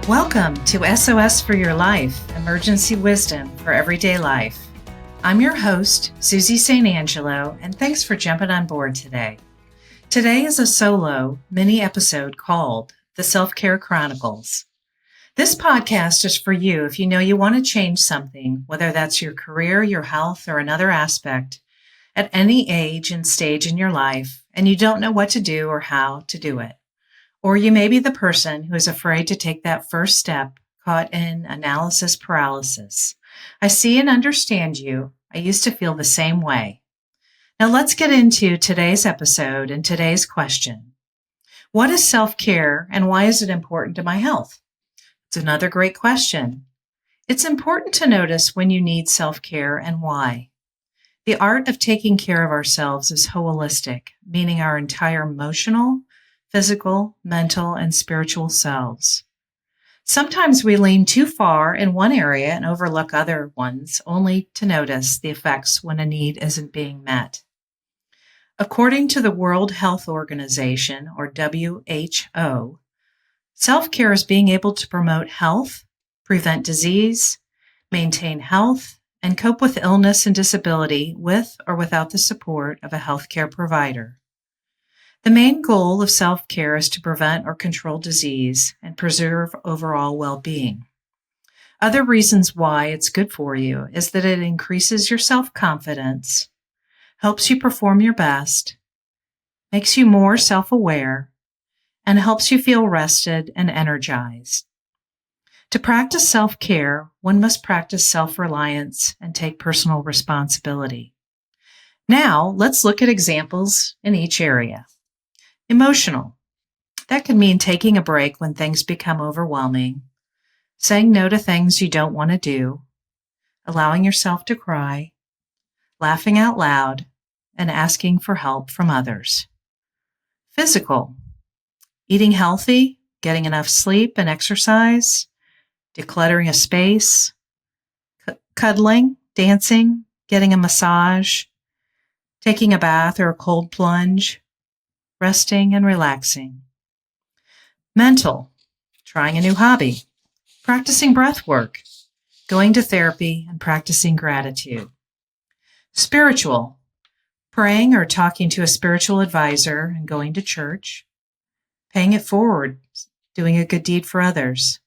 Welcome to SOS for Your Life, Emergency Wisdom for Everyday Life. I'm your host, Susie St. Angelo, and thanks for jumping on board today. Today is a solo mini episode called The Self-Care Chronicles. This podcast is for you if you know you want to change something, whether that's your career, your health, or another aspect, at any age and stage in your life, and you don't know what to do or how to do it. Or you may be the person who is afraid to take that first step, caught in analysis paralysis. I see and understand you. I used to feel the same way. Now let's get into today's episode and today's question. What is self-care and why is it important to my health? It's another great question. It's important to notice when you need self-care and why. The art of taking care of ourselves is holistic, meaning our entire emotional, physical, mental, and spiritual selves. Sometimes we lean too far in one area and overlook other ones, only to notice the effects when a need isn't being met. According to the World Health Organization, or WHO, self-care is being able to promote health, prevent disease, maintain health, and cope with illness and disability with or without the support of a healthcare provider. The main goal of self-care is to prevent or control disease and preserve overall well-being. Other reasons why it's good for you is that it increases your self-confidence, helps you perform your best, makes you more self-aware, and helps you feel rested and energized. To practice self-care, one must practice self-reliance and take personal responsibility. Now, let's look at examples in each area. Emotional. That can mean taking a break when things become overwhelming, saying no to things you don't want to do, allowing yourself to cry, laughing out loud, and asking for help from others. Physical. Eating healthy, getting enough sleep and exercise, decluttering a space, cuddling, dancing, getting a massage, taking a bath or a cold plunge, resting and relaxing. Mental, trying a new hobby, practicing breath work, going to therapy and practicing gratitude. Spiritual, praying or talking to a spiritual advisor and going to church, paying it forward, doing a good deed for others,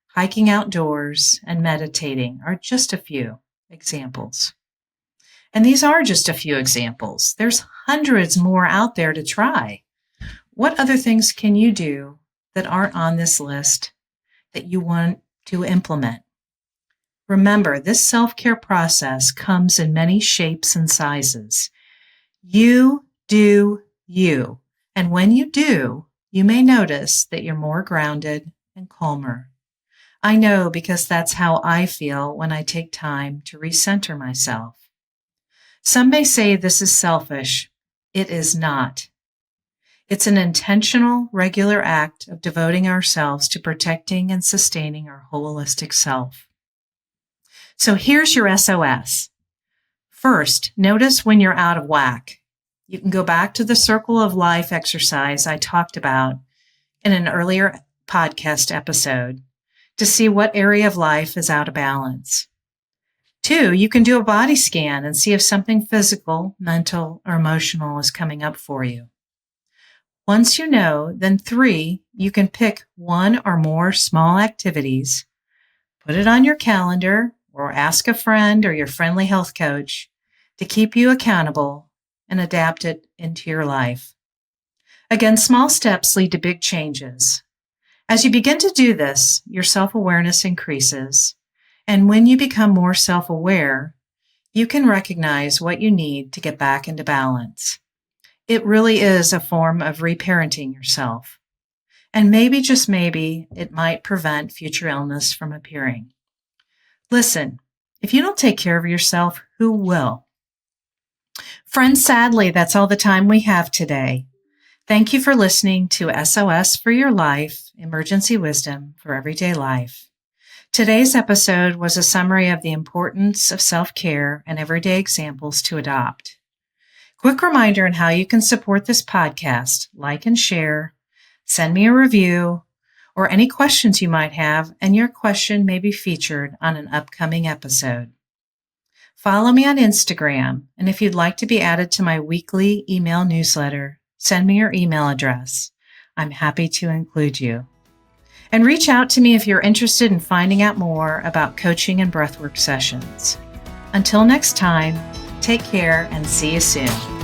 hiking outdoors, and meditating are just a few examples. And these are just a few examples. There's hundreds more out there to try. What other things can you do that aren't on this list that you want to implement? Remember, this self-care process comes in many shapes and sizes. You do you. And when you do, you may notice that you're more grounded and calmer. I know because that's how I feel when I take time to recenter myself. Some may say this is selfish. It is not. It's an intentional, regular act of devoting ourselves to protecting and sustaining our holistic self. So here's your SOS. First, notice when you're out of whack. You can go back to the circle of life exercise I talked about in an earlier podcast episode to see what area of life is out of balance. 2, you can do a body scan and see if something physical, mental, or emotional is coming up for you. Once you know, then 3, you can pick one or more small activities, put it on your calendar, or ask a friend or your friendly health coach to keep you accountable and adapt it into your life. Again, small steps lead to big changes. As you begin to do this, your self-awareness increases. And when you become more self-aware, you can recognize what you need to get back into balance. It really is a form of reparenting yourself. And maybe, just maybe, it might prevent future illness from appearing. Listen, if you don't take care of yourself, who will? Friends, sadly, that's all the time we have today. Thank you for listening to SOS for Your Life, Emergency Wisdom for Everyday Life. Today's episode was a summary of the importance of self-care and everyday examples to adopt. Quick reminder on how you can support this podcast: like and share, send me a review, or any questions you might have, and your question may be featured on an upcoming episode. Follow me on Instagram, and if you'd like to be added to my weekly email newsletter, send me your email address. I'm happy to include you. And reach out to me if you're interested in finding out more about coaching and breathwork sessions. Until next time, take care and see you soon.